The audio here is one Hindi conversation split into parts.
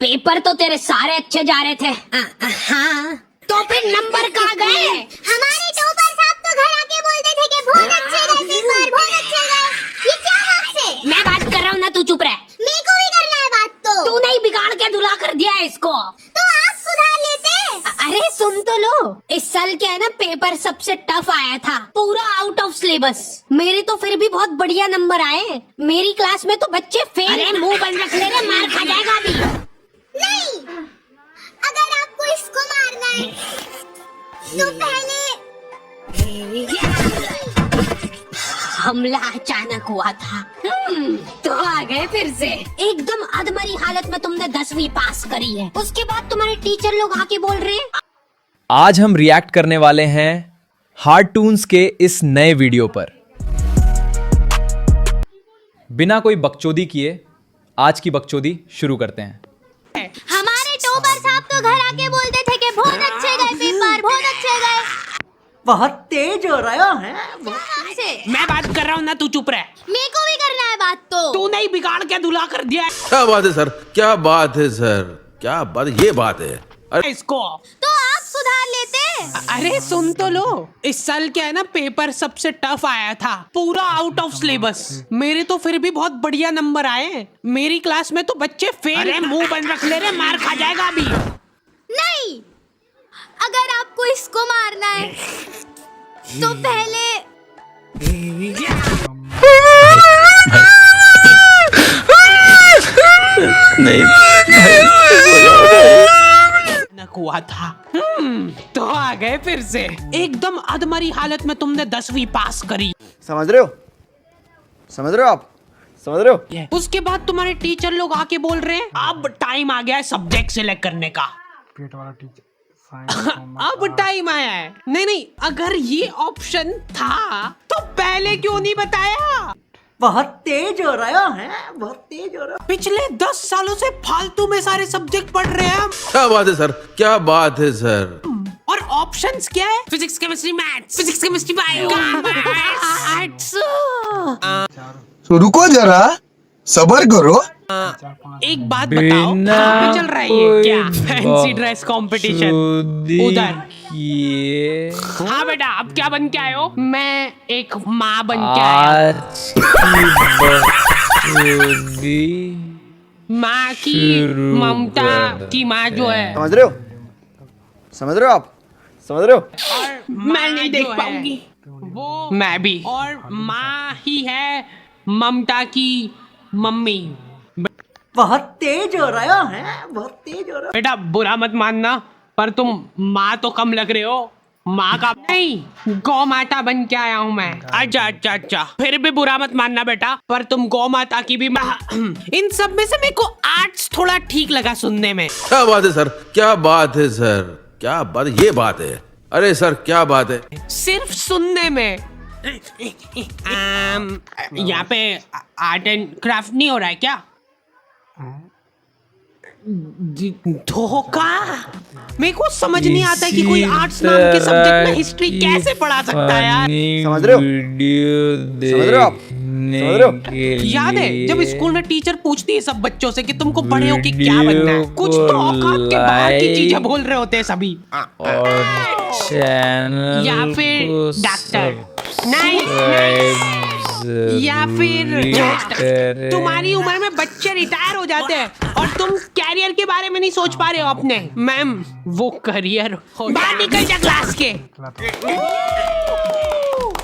पेपर तो तेरे सारे अच्छे जा रहे थे। हाँ, तो फिर नंबर कहाँ गए? हमारे टॉपर साहब तो घर आके बोलते थे कि बहुत अच्छे गए पेपर, बहुत अच्छे गए। ये क्या बात है? मैं बात कर रहा हूँ ना, तू चुप रह। मेरे को भी करना है बात तो। तू नहीं, बिगाड़ के धुला कर दिया है इसको। तो आप सुधार लेते। अरे सुन तो लो, इस साल क्या है ना, पेपर सबसे टफ आया था, पूरा आउट ऑफ सिलेबस। मेरे तो फिर भी बहुत बढ़िया नंबर आए। मेरी क्लास में तो बच्चे फेल। अरे मुंह बंद रख ले रे, मार खा जाएगा अभी। नहीं, अगर आपको इसको मारना है तो पहले हमला अचानक हुआ था। तो आ गए फिर से। एकदम अधमरी हालत में तुमने 10वीं पास करी है, उसके बाद तुम्हारे टीचर लोग आके बोल रहे हैं। आज हम रिएक्ट करने वाले हैं हार्टून्स के इस नए वीडियो पर। बिना कोई बकचोदी किए आज की बकचोदी शुरू करते हैं। हमारे टॉपर साहब तो घर आके बोलते थे कि बहुत अच्छे गए पेपर, बहुत अच्छे गए। बहुत तेज हो रहा है। मैं बात कर रहा हूँ ना, तू चुप रह। मेरे को भी करना है बात तो। तू नहीं, बिगाड़ के धुला कर दिया है। क्या बात है सर, क्या बात है सर, क्या बात, ये बात है। अरे इसको तो आप सुधार लेते। अरे सुन तो लो, इस साल क्या है ना, पेपर सबसे टफ आया था, पूरा आउट ऑफ सिलेबस। मेरे तो फिर भी बहुत बढ़िया नंबर आए। मेरी क्लास में तो बच्चे फेल। अरे मुंह बंद रख ले रे, मार खा जाएगा अभी। नहीं, अगर आपको इसको मारना है तो पहले नक हुआ था। तो आ गए फिर से। एकदम अधमरी हालत में तुमने 10वीं पास करी। समझ रहे हो? समझ रहे हो आप? समझ रहे हो? उसके बाद तुम्हारे टीचर लोग आके बोल रहे हैं अब टाइम आ गया है सब्जेक्ट सिलेक्ट करने का। पेट वाला टीचर अब टाइम आया है। नहीं, अगर ये ऑप्शन था तो पहले क्यों नहीं बताया? बहुत तेज हो रहा है, बहुत तेज हो रहा है। पिछले 10 सालों से फालतू में सारे सब्जेक्ट पढ़ रहे हैं हम। क्या बात है सर, क्या बात है सर। और ऑप्शंस क्या है? Physics, chemistry, maths, physics, chemistry, bio, arts. तो रुको जरा, सबर करो। एक बात बताओ, कहाँ पे चल रहा है ये? क्या फैंसी ड्रेस कंपटीशन उधर? हाँ बेटा, अब क्या बन के आए हो? मैं एक माँ बन के आया। माँ की ममता की माँ जो है। समझ रहे हो? समझ रहे हो आप? समझ रहे हो? मैं नहीं देख पाऊंगी वो। मैं भी। और माँ ही है ममता की मम्मी। बहुत तेज हो रहा है, बहुत तेज हो रहा है। बेटा बुरा मत मानना, पर तुम माँ तो कम लग रहे हो। माँ का नहीं, गौ माता बन के आया हूँ मैं। अच्छा, फिर भी बुरा मत मानना बेटा, पर तुम गौ माता की भी माँ। इन सब में से मेरे को आर्ट्स थोड़ा ठीक लगा सुनने में। क्या बात है सर, क्या बात है सर, क्या बात, ये बात है। अरे सर, क्या बात है। सिर्फ सुनने में। यहाँ पे आर्ट एंड क्राफ्ट नहीं हो रहा है क्या? धोखा। मेरे को समझ नहीं आता कि कोई आर्ट्स नाम के सब्जेक्ट में हिस्ट्री कैसे पढ़ा सकता है यार। समझ रहे हो? समझ रहे हो आप? समझ रहे हो? याद है जब स्कूल में टीचर पूछती है सब बच्चों से कि तुमको बड़े होके क्या बनना है, कुछ तो औकात के बाहर की चीजें बोल रहे होते हैं सभी। या फिर डॉक्टर, नहीं, या फिर तुम्हारी उम्र में बच्चे रिटायर हो जाते हैं और तुम कैरियर के बारे में नहीं सोच पा रहे हो अपने। मैम, वो करियर बाहर निकल जा क्लास के।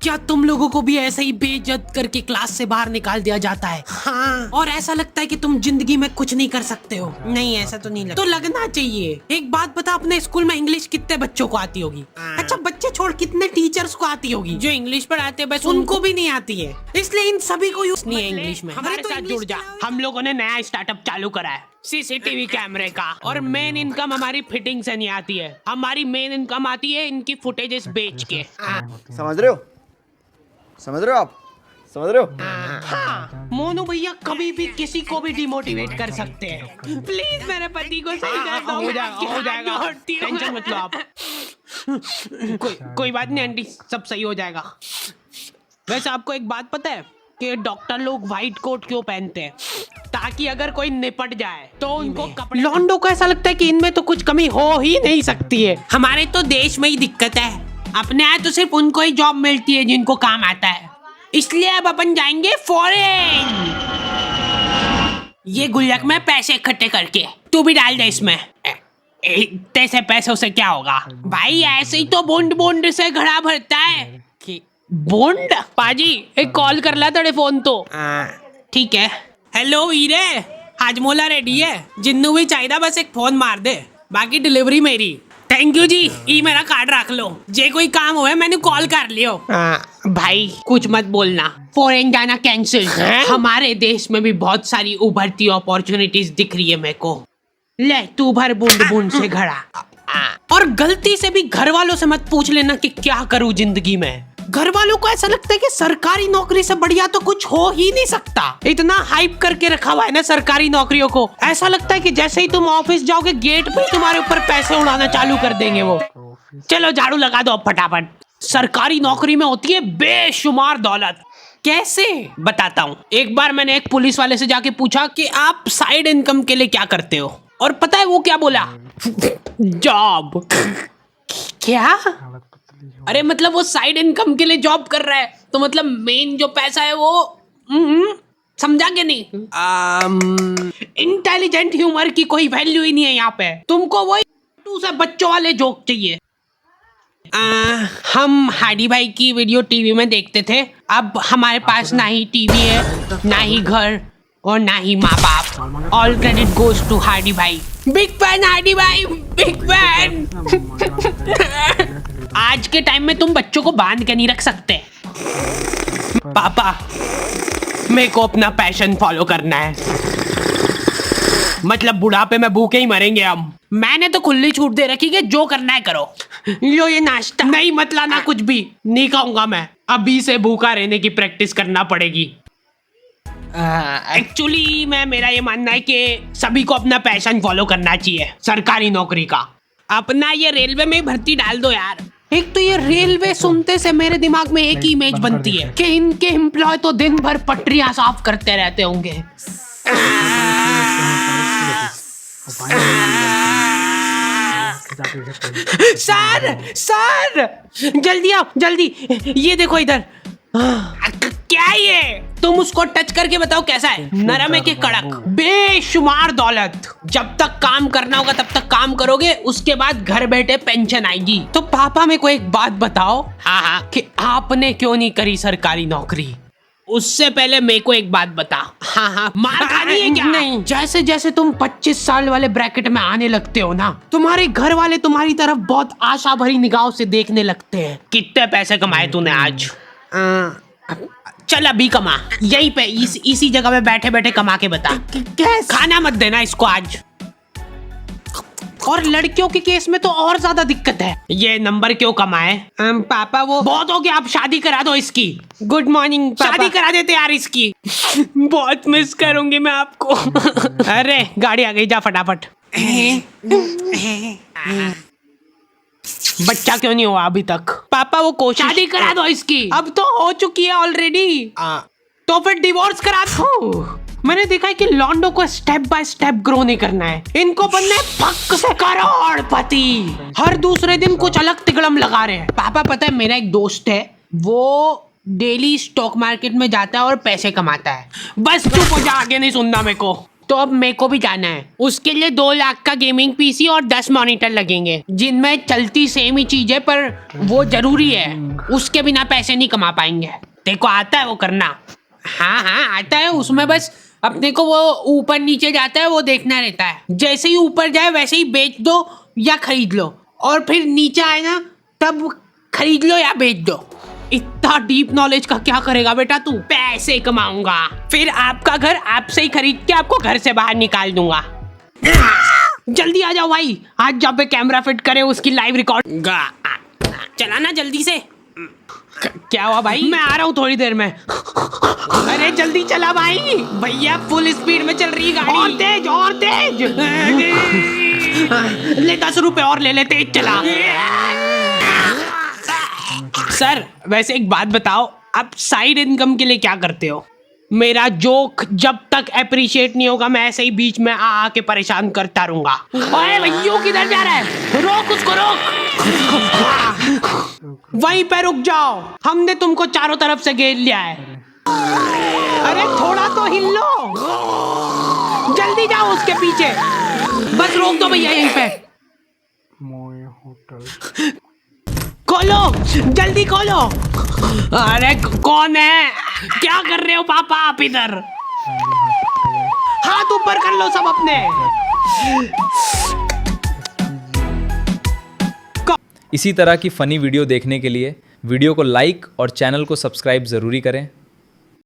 क्या तुम लोगों को भी ऐसे ही बेइज्जत करके क्लास से बाहर निकाल दिया जाता है? हाँ। और ऐसा लगता है कि तुम जिंदगी में कुछ नहीं कर सकते हो? नहीं, ऐसा तो नहीं लगता। तो लगना चाहिए। एक बात बता, अपने स्कूल में इंग्लिश कितने बच्चों को आती होगी? अच्छा, बच्चे छोड़, कितने टीचर्स को आती होगी? जो इंग्लिश पढ़ाते हैं बस उनको भी नहीं आती है, इसलिए इन सभी को यूज नहीं है इंग्लिश में। हमारे साथ जुड़ जा। हम लोगों ने नया स्टार्टअप चालू करा है, सीसीटीवी कैमरे का। और मेन इनकम हमारी फिटिंग से नहीं आती है, हमारी मेन इनकम आती है इनकी फुटेजेस बेच के। समझ रहे हो? समझ रहे हो आप? समझ रहे हो? हाँ, मोनू भैया कभी भी किसी को भी डिमोटिवेट कर सकते हैं। प्लीज मेरे पति को सही कर दो। हो जाएगा, टेंशन मत लो आप। कोई बात नहीं आंटी, सब सही हो जाएगा। वैसे आपको एक बात पता है, कि डॉक्टर लोग व्हाइट कोट क्यों पहनते हैं, ताकि अगर कोई निपट जाए तो उनको कपड़े। लॉन्डो को ऐसा लगता है कि इनमें तो कुछ कमी हो ही नहीं सकती है। हमारे तो देश में ही दिक्कत है, अपने यहाँ तो सिर्फ उनको ही जॉब मिलती है जिनको काम आता है, इसलिए अब अपन जाएंगे फॉरेन। ये गुल्लक में पैसे इकट्ठे करके तू भी डाल दे इसमें। इतने से पैसों से क्या होगा भाई, ऐसे ही तो बूंद बूंद से घड़ा भरता है। बूंद पाजी एक कॉल कर ला तेरे फोन तो। ठीक है। हेलो वीरे, हाजमोला रेडी है, जिन्नू भी चाहिए बस एक फोन मार दे, बाकी डिलीवरी मेरी। थैंक यू जी, ई मेरा कार्ड रख लो, जे कोई काम हुए मैंने कॉल कर लियो। भाई कुछ मत बोलना, फॉरेन जाना कैंसिल। हमारे देश में भी बहुत सारी उभरती अपॉर्चुनिटीज दिख रही है मेरे को। ले तू भर बूंद बूंद से घड़ा। और गलती से भी घर वालों से मत पूछ लेना कि क्या करूं जिंदगी में। घर वालों को ऐसा लगता है कि सरकारी नौकरी से बढ़िया तो कुछ हो ही नहीं सकता। इतना हाइप करके रखा हुआ है ना सरकारी नौकरियों को, ऐसा लगता है कि जैसे ही तुम ऑफिस जाओगे गेट पे तुम्हारे ऊपर पैसे उड़ाना चालू कर देंगे वो। चलो झाड़ू लगा दो फटाफट। सरकारी नौकरी में होती है बेशुमार दौलत। कैसे बताता हूँ। एक बार मैंने एक पुलिस वाले से जाके पूछा कि आप साइड इनकम के लिए क्या करते हो, और पता है वो क्या बोला? जॉब। क्या? अरे मतलब वो साइड इनकम के लिए जॉब कर रहा है, तो मतलब मेन जो पैसा है वो समझा के नहीं? इंटेलिजेंट ह्यूमर की कोई वैल्यू ही नहीं है यहाँ पे। तुमको वही से बच्चों वाले जोक चाहिए। हम हाडी भाई की वीडियो टीवी में देखते थे, अब हमारे पास ना ही टीवी है, ना ही घर, और ना ही माँ बाप। ऑल क्रेडिट गोज टू हाडी भाई। बिग फैन हाडी भाई, बिग फैन। आज के टाइम में तुम बच्चों को बांध के नहीं रख सकते। पापा मेरे को अपना पैशन फॉलो करना है, मतलब बुढ़ापे में भूखे ही मरेंगे हम। मैंने तो खुली छूट दे रखी कि जो करना है करो। लो ये नाश्ता। नहीं मत लाना, कुछ भी नहीं खाऊंगा मैं, अभी से भूखा रहने की प्रैक्टिस करना पड़ेगी। एक्चुअली मेरा ये मानना है कि सभी को अपना पैशन फॉलो करना चाहिए। सरकारी नौकरी का अपना ये रेलवे में भर्ती डाल दो यार। एक तो ये रेलवे सुनते से मेरे दिमाग में एक ही इमेज बनती है कि इनके एम्प्लॉय तो दिन भर पटरियां साफ करते रहते होंगे। सर जल्दी आओ जल्दी, ये देखो इधर। क्या ये? तुम उसको टच करके बताओ कैसा है, नरम है कि कड़क? बेशुमार दौलत। जब तक काम करना होगा तब तक काम करोगे, उसके बाद घर बैठे पेंशन आएगी। तो पापा मेरे को एक बात बताओ, हाँ कि आपने क्यों नहीं करी सरकारी नौकरी? उससे पहले मेरे को एक बात बता। हाँ मार खानी है क्या? नहीं, जैसे जैसे तुम 25 साल वाले ब्रैकेट में आने लगते हो ना, तुम्हारे घर वाले तुम्हारी तरफ बहुत आशा भरी निगाहों से देखने लगते हैं। कितने पैसे कमाए तूने आज? चल अभी कमा, यहीं पे इसी जगह पे बैठे बैठे कमा के बता। खाना मत देना इसको आज। और लड़कियों के केस में तो और ज्यादा दिक्कत है। ये नंबर क्यों कमाए? पापा वो बहुत हो गया, आप शादी करा दो इसकी। गुड मॉर्निंग पापा। शादी करा देते यार इसकी। बहुत मिस करूंगी मैं आपको। अरे गाड़ी आ गई, जा फटाफट। बच्चा क्यों नहीं हुआ अभी तक? पापा वो कोशिश। शादी करा दो इसकी। अब तो हो चुकी है ऑलरेडी। तो फिर डिवोर्स करा दो। मैंने देखा है कि लॉन्डो को स्टेप बाय स्टेप ग्रो नहीं करना है, इनको बनना है पक्क से करोड़पति। हर दूसरे दिन कुछ अलग तिगड़म लगा रहे हैं। पापा पता है मेरा एक दोस्त है, वो डेली स्टॉक मार्केट में जाता है और पैसे कमाता है। बस चुप हो जा, आगे नहीं सुनना मेरे को। तो अब मेरे को भी जाना है, उसके लिए 2 लाख का गेमिंग पीसी और 10 मॉनिटर लगेंगे, जिनमें चलती सेम ही चीज है, पर वो जरूरी है, उसके बिना पैसे नहीं कमा पाएंगे। देखो आता है वो करना? हाँ आता है, उसमें बस अपने को वो ऊपर नीचे जाता है वो देखना रहता है। जैसे ही ऊपर जाए वैसे ही बेच दो या खरीद लो, और फिर नीचे आए ना तब खरीद लो या बेच दो। इतना डीप नॉलेज का क्या करेगा बेटा तू? पैसे कमाऊंगा, फिर आपका घर आपसे ही खरीद के आपको घर से बाहर निकाल दूंगा। जल्दी आ जाओ भाई, आज जहाँ पे कैमरा फिट करे उसकी लाइव रिकॉर्ड। चलाना जल्दी से। क्या हुआ भाई? मैं आ रहा हूँ थोड़ी देर में। अरे जल्दी चला भाई, भैया फुल स्पीड में चल रही गाड़ी। और तेज और तेज। ले 10 रुपए और ले ले, तेज चला। सर वैसे एक बात बताओ, अब साइड इनकम के लिए क्या करते हो? मेरा जोक जब तक अप्रिशिएट नहीं होगा मैं ऐसे ही बीच में आके परेशान करता रहूंगा। ओए भैया किधर जा रहा है? रोक उसको, रोक। वहीं पे रुक जाओ, हमने तुमको चारों तरफ से घेर लिया है। अरे थोड़ा तो हिल लो, जल्दी जाओ उसके पीछे। बस रोक दो भैया यहीं पे। खोलो, जल्दी खोलो। अरे कौन है? क्या कर रहे हो पापा आप इधर? हाथ ऊपर कर लो सब अपने। इसी तरह की फ़नी वीडियो देखने के लिए वीडियो को लाइक और चैनल को सब्सक्राइब ज़रूरी करें।